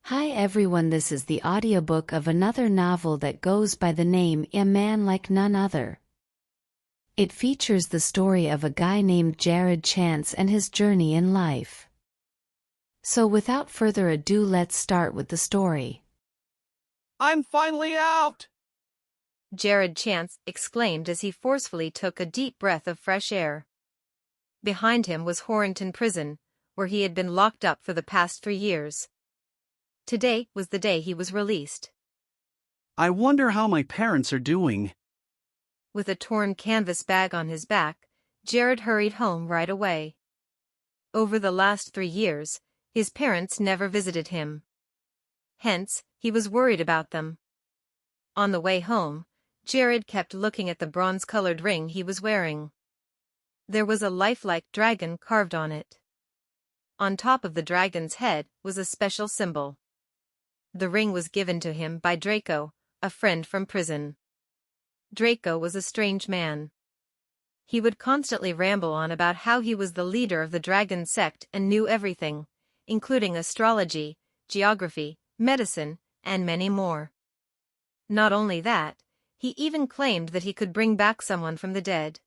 Hi everyone, this is the audiobook of another novel that goes by the name A Man Like None Other. It features the story of a guy named Jared Chance and his journey in life. So without further ado, let's start with the story. I'm finally out! Jared Chance exclaimed as he forcefully took a deep breath of fresh air. Behind him was Horrington Prison, where he had been locked up for the past 3 years. Today was the day he was released. I wonder how my parents are doing. With a torn canvas bag on his back, Jared hurried home right away. Over the last 3 years, his parents never visited him. Hence, he was worried about them. On the way home, Jared kept looking at the bronze-colored ring he was wearing. There was a lifelike dragon carved on it. On top of the dragon's head was a special symbol. The ring was given to him by Draco, a friend from prison. Draco was a strange man. He would constantly ramble on about how he was the leader of the dragon sect and knew everything, including astrology, geography, medicine, and many more. Not only that, he even claimed that he could bring back someone from the dead.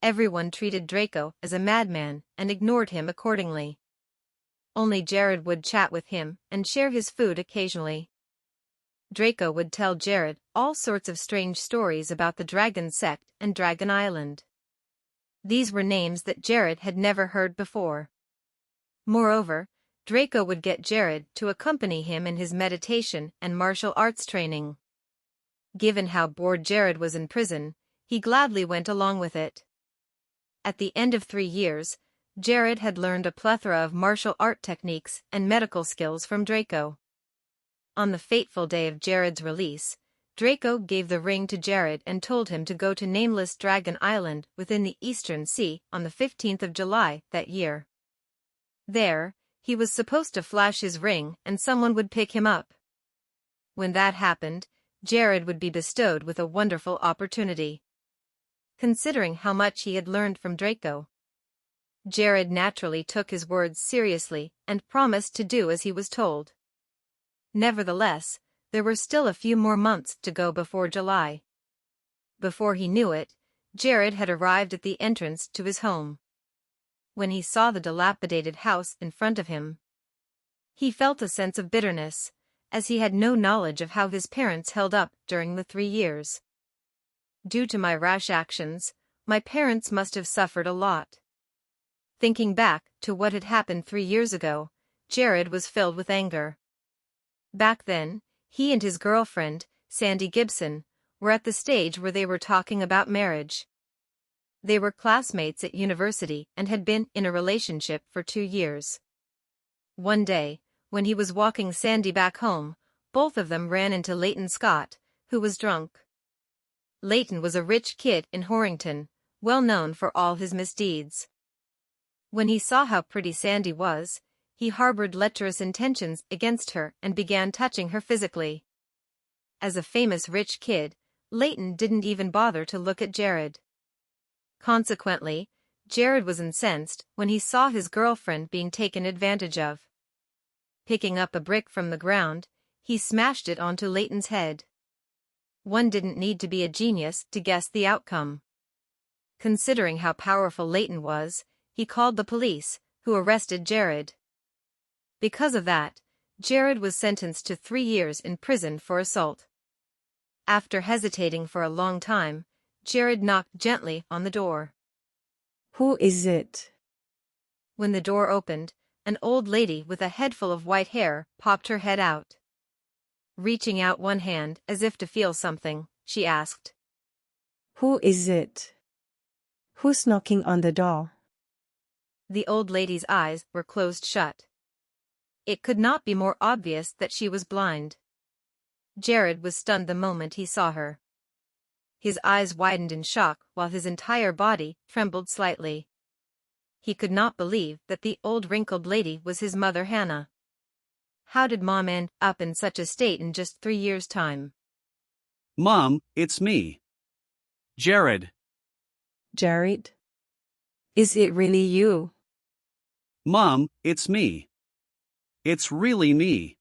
Everyone treated Draco as a madman and ignored him accordingly. Only Jared would chat with him and share his food occasionally. Draco would tell Jared all sorts of strange stories about the Dragon Sect and Dragon Island. These were names that Jared had never heard before. Moreover, Draco would get Jared to accompany him in his meditation and martial arts training. Given how bored Jared was in prison, he gladly went along with it. At the end of 3 years, Jared had learned a plethora of martial art techniques and medical skills from Draco. On the fateful day of Jared's release, Draco gave the ring to Jared and told him to go to nameless Dragon Island within the Eastern Sea on the 15th of July that year. There, he was supposed to flash his ring and someone would pick him up. When that happened, Jared would be bestowed with a wonderful opportunity. Considering how much he had learned from Draco, Jared naturally took his words seriously and promised to do as he was told. Nevertheless, there were still a few more months to go before July. Before he knew it, Jared had arrived at the entrance to his home. When he saw the dilapidated house in front of him, he felt a sense of bitterness, as he had no knowledge of how his parents held up during the 3 years. Due to my rash actions, my parents must have suffered a lot. Thinking back to what had happened 3 years ago, Jared was filled with anger. Back then, he and his girlfriend, Sandy Gibson, were at the stage where they were talking about marriage. They were classmates at university and had been in a relationship for 2 years. One day, when he was walking Sandy back home, both of them ran into Leighton Scott, who was drunk. Leighton was a rich kid in Horrington, well known for all his misdeeds. When he saw how pretty Sandy was, he harbored lecherous intentions against her and began touching her physically. As a famous rich kid, Leighton didn't even bother to look at Jared. Consequently, Jared was incensed when he saw his girlfriend being taken advantage of. Picking up a brick from the ground, he smashed it onto Leighton's head. One didn't need to be a genius to guess the outcome. Considering how powerful Leighton was, he called the police, who arrested Jared. Because of that, Jared was sentenced to 3 years in prison for assault. After hesitating for a long time, Jared knocked gently on the door. "Who is it?" When the door opened, an old lady with a head full of white hair popped her head out. Reaching out one hand as if to feel something, she asked, "Who is it? Who's knocking on the door?" The old lady's eyes were closed shut. It could not be more obvious that she was blind. Jared was stunned the moment he saw her. His eyes widened in shock while his entire body trembled slightly. He could not believe that the old wrinkled lady was his mother Hannah. How did Mom end up in such a state in just 3 years' time? Mom, it's me. Jared. "Jared? Is it really you?" Mom, it's me. It's really me.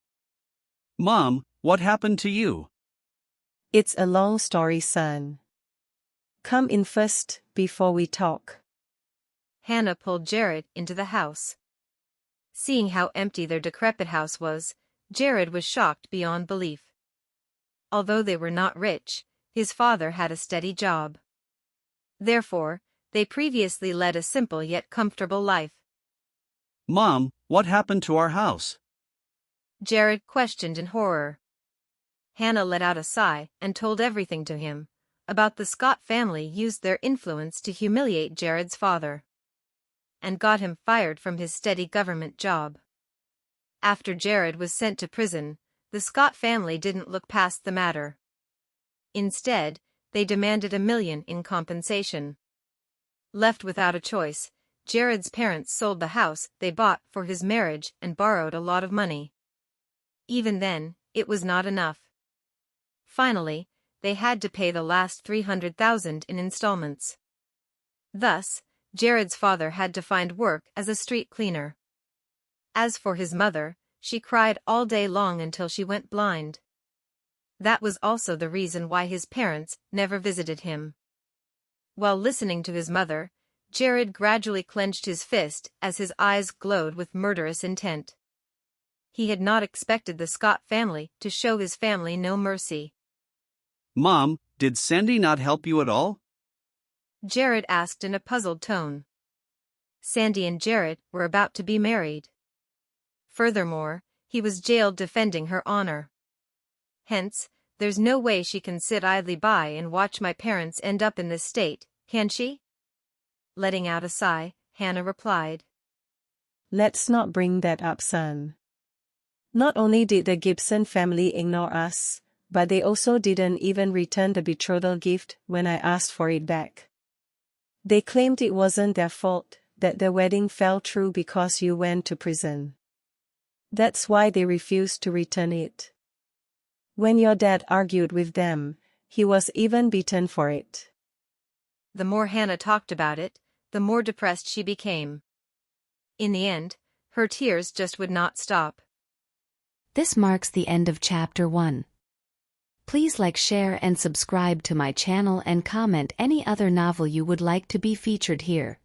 Mom, what happened to you? It's a long story, son. Come in first, before we talk. Hannah pulled Jared into the house. Seeing how empty their decrepit house was, Jared was shocked beyond belief. Although they were not rich, his father had a steady job. Therefore, they previously led a simple yet comfortable life. Mom, what happened to our house? Jared questioned in horror. Hannah let out a sigh and told everything to him. About the Scott family used their influence to humiliate Jared's father and got him fired from his steady government job. After Jared was sent to prison, the Scott family didn't look past the matter. Instead, they demanded $1 million in compensation. Left without a choice, Jared's parents sold the house they bought for his marriage and borrowed a lot of money. Even then, it was not enough. Finally, they had to pay the last $300,000 in installments. Thus, Jared's father had to find work as a street cleaner. As for his mother, she cried all day long until she went blind. That was also the reason why his parents never visited him. While listening to his mother, Jared gradually clenched his fist as his eyes glowed with murderous intent. He had not expected the Scott family to show his family no mercy. Mom, did Sandy not help you at all? Jared asked in a puzzled tone. Sandy and Jared were about to be married. Furthermore, he was jailed defending her honor. Hence, there's no way she can sit idly by and watch my parents end up in this state, can she? Letting out a sigh, Hannah replied. Let's not bring that up, son. Not only did the Gibson family ignore us, but they also didn't even return the betrothal gift when I asked for it back. They claimed it wasn't their fault, that the wedding fell through because you went to prison. That's why they refused to return it. When your dad argued with them, he was even beaten for it. The more Hannah talked about it, the more depressed she became. In the end, her tears just would not stop. This marks the end of Chapter 1. Please like, share and subscribe to my channel and comment any other novel you would like to be featured here.